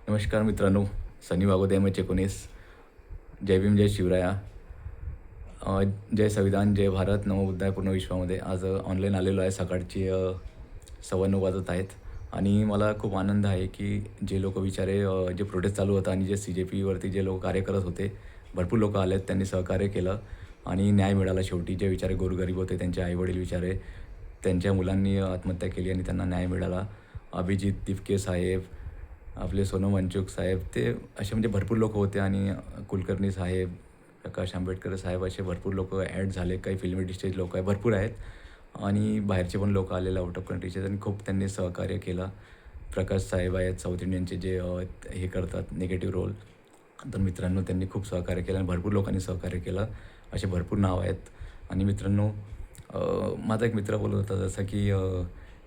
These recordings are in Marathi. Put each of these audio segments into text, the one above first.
नमस्कार मित्रांनो, सनी वागोदे एम-19. जय भीम, जय शिवराया. जय संविधान, जय भारत, नमो बुद्धाय पूर्ण विश्वामध्ये. आज ऑनलाईन आलेलो आहे. सकाळची 9:15 वाजत आहेत आणि मला खूप आनंद आहे की जे लोक बिचारे जे प्रोटेस्ट चालू होता आणि जे CJPवरती जे लोक कार्य करत होते, भरपूर लोक आलेत. त्यांनी सहकार्य केलं आणि न्याय मिळाला शेवटी. जे बिचारे गोरगरीब होते, त्यांचे आईवडील बिचारे, त्यांच्या मुलांनी आत्महत्या केली आणि त्यांना न्याय मिळाला. अभिजित तिपके साहेब, आपले सोनम वांगचुक साहेब, ते असे म्हणजे भरपूर लोक होते आणि कुलकर्णी साहेब, प्रकाश आंबेडकर साहेब, असे भरपूर लोक ॲड झाले. काही फिल्मी डिस्ट्रीज लोक आहे, भरपूर आहेत आणि बाहेरचे पण लोक आलेले आउट ऑफ कंट्रीचे आणि खूप त्यांनी सहकार्य केलं. प्रकाश साहेब आहेत साऊथ इंडियनचे, जे हे करतात निगेटिव्ह रोल. तर मित्रांनो, त्यांनी खूप सहकार्य केलं आणि भरपूर लोकांनी सहकार्य केलं. असे भरपूर नाव आहेत. आणि मित्रांनो, माझा एक मित्र बोलत होता जसं की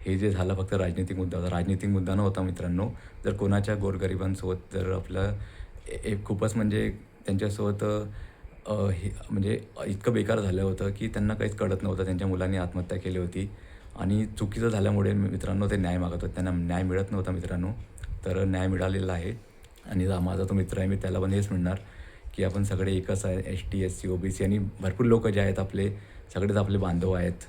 हे जे झालं फक्त राजनीतिक मुद्दा होता. राजनीतिक मुद्दा नव्हता मित्रांनो. जर कोणाच्या गोरगरिबांसोबत जर आपलं खूपच म्हणजे त्यांच्यासोबत हे म्हणजे इतकं बेकार झालं होतं की त्यांना काहीच कळत नव्हतं. त्यांच्या मुलांनी आत्महत्या केली होती आणि चुकीचं झाल्यामुळे मित्रांनो ते न्याय मागत होते. त्यांना न्याय मिळत नव्हता मित्रांनो. तर न्याय मिळालेला आहे आणि माझा तो मित्र आहे. मी त्याला पण हेच म्हणणार की आपण सगळे एकच आहे. ST, SC, OBC आणि भरपूर लोक जे आहेत आपले, सगळेच आपले बांधव आहेत.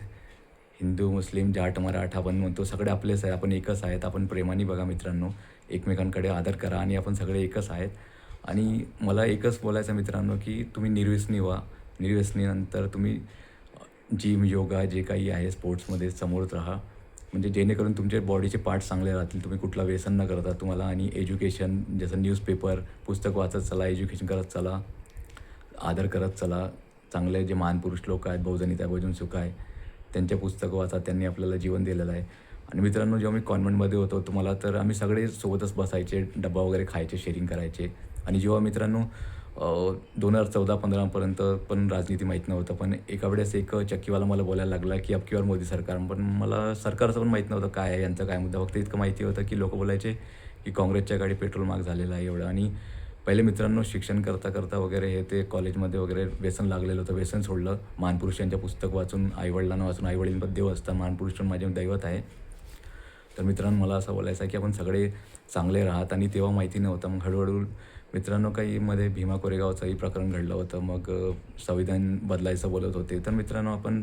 हिंदू, मुस्लिम, जाट, मराठा आपण म्हणतो, सगळे आपलेच आहे. आपण एकच आहेत. आपण प्रेमाने बघा मित्रांनो, एकमेकांकडे आदर करा आणि आपण सगळे एकच आहेत. आणि मला एकच बोलायचं मित्रांनो की तुम्ही निर्व्यसनी व्हा. निर्व्यसनीनंतर तुम्ही जिम, योगा जे काही आहे स्पोर्ट्समध्ये समोर राहा. म्हणजे जेणेकरून तुमचे बॉडीचे पार्ट्स चांगले राहतील. तुम्ही कुठला व्यसन न करता तुम्हाला. आणि एज्युकेशन जसं न्यूजपेपर, पुस्तक वाचत चला, एज्युकेशन करत चला, आदर करत चला. चांगले जे महान पुरुष लोक आहेत, बहुजनी त्याभोजन सुख आहे, त्यांचे पुस्तकं वाचा. त्यांनी आपल्याला जीवन दिलेलं आहे. आणि मित्रांनो, जेव्हा मी कॉन्व्हेंटमध्ये होतो तुम्हाला, तर आम्ही सगळे सोबतच बसायचे, डब्बा वगैरे खायचे, शेअरिंग करायचे. आणि जेव्हा मित्रांनो 2014-15पर्यंत पण राजनीती माहीत नव्हतं. पण एका वेळेस एक चक्कीवाला मला बोलायला लागला की अब की बार मोदी सरकार. पण मला सरकारचं पण माहीत नव्हतं काय आहे, यांचा काय मुद्दा. फक्त इतकं माहिती होतं की लोक बोलायचे की काँग्रेसच्या गाडी पेट्रोल महाग झालेलं आहे एवढं. आणि पहिले मित्रांनो शिक्षण करता वगैरे हे ते कॉलेजमध्ये वगैरे व्यसन लागलेलं होतं. व्यसन सोडलं. महानपुरुषांच्या पुस्तक वाचून, आईवडिलांना वाचून. आईवडील देव असतात, महानपुरुष पण माझे दैवत आहे. तर मित्रांनो, मला असं बोलायचं आहे की आपण सगळे चांगले राहत. आणि तेव्हा माहिती नव्हतं. मग हळूहळू मित्रांनो काही मध्ये भीमा कोरेगावचंही प्रकरण घडलं होतं. मग संविधान बदलायचं बोलत होते. तर मित्रांनो, आपण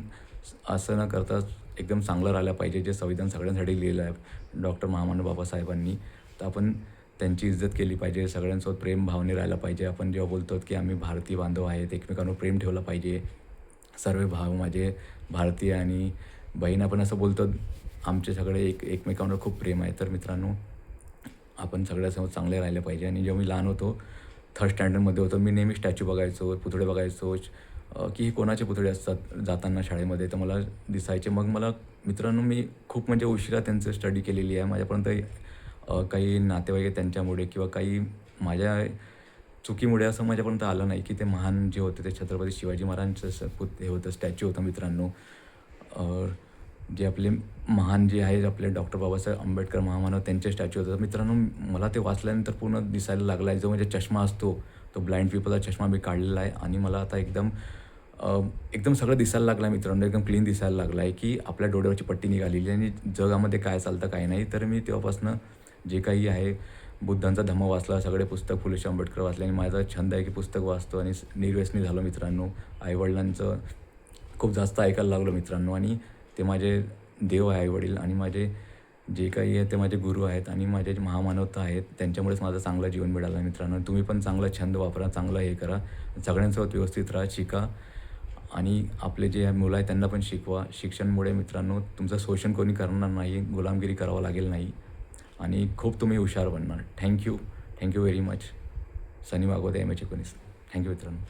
असं न करता एकदम चांगलं राहायला पाहिजे. जे संविधान सगळ्यांसाठी लिहिलं आहे डॉक्टर महामानव बाबासाहेबांनी, तर आपण त्यांची इज्जत केली पाहिजे. सगळ्यांसोबत प्रेम भावने राहायला पाहिजे. आपण जेव्हा बोलतो की आम्ही भारतीय बांधव आहेत, एकमेकांवर प्रेम ठेवलं पाहिजे. सर्व भाव माझे भारतीय आणि बहीण, आपण असं बोलतो. आमचे सगळे एकमेकांवर खूप प्रेम आहे. तर मित्रांनो, आपण सगळ्यासोबत चांगले राहिले पाहिजे. आणि जेव्हा मी लहान होतो, 3rd स्टँडर्डमध्ये होतो, मी नेहमी स्टॅच्यू बघायचो, पुतळे बघायचो की हे कोणाचे पुतळे असतात जाताना शाळेमध्ये. तर मला दिसायचे. मग मला मित्रांनो, मी खूप म्हणजे उशिरा त्यांचं स्टडी केलेली आहे. माझ्यापर्यंत काही नातेवाईक आहेत त्यांच्यामुळे किंवा काही माझ्या चुकीमुळे असं माझ्यापर्यंत आलं नाही की ते महान जे होते ते छत्रपती शिवाजी महाराजांचं हे होतं, स्टॅच्यू होतं मित्रांनो. जे आपले महान जे आहेत आपले डॉक्टर बाबासाहेब आंबेडकर महामानव, त्यांचे स्टॅच्यू होतं. तर मित्रांनो, मला ते वाचल्यानंतर पूर्ण दिसायला लागला आहे. जो म्हणजे चष्मा असतो, तो ब्लाइंड पीपलचा चष्मा मी काढलेला आहे आणि मला आता एकदम सगळं दिसायला लागलं आहे मित्रांनो. एकदम क्लीन दिसायला लागलं आहे की आपल्या डोळ्यावरची पट्टी निघालेली आहे आणि जगामध्ये काय चालतं काय नाही. तर मी तेव्हापासून जे काही आहे, बुद्धांचा धम्म वाचला, सगळे पुस्तक फुले आंबेडकर वाचले आणि माझा छंद आहे की पुस्तक वाचतो आणि निर्व्यसनी झालो मित्रांनो. आईवडिलांचं खूप जास्त ऐकायला लागलो मित्रांनो. आणि ते माझे देव आहे आईवडील. आणि माझे जे काही आहे ते माझे गुरु आहेत आणि माझे जे महामानवता आहेत. त्यांच्यामुळेच माझं चांगलं जीवन मिळालं आहे मित्रांनो. तुम्ही पण चांगला छंद वापरा, चांगलं हे करा, सगळ्यांसोबत व्यवस्थित राहा, शिका. आणि आपले जे मुलं आहेत त्यांना पण शिकवा. शिक्षणामुळे मित्रांनो तुमचं शोषण कोणी करणार नाही, गुलामगिरी करावं लागेल नाही आणि खूप तुम्ही हुशार बनणार. Thank you very much. Sunny Wagode, एम-19. थँक्यू मित्रांनो.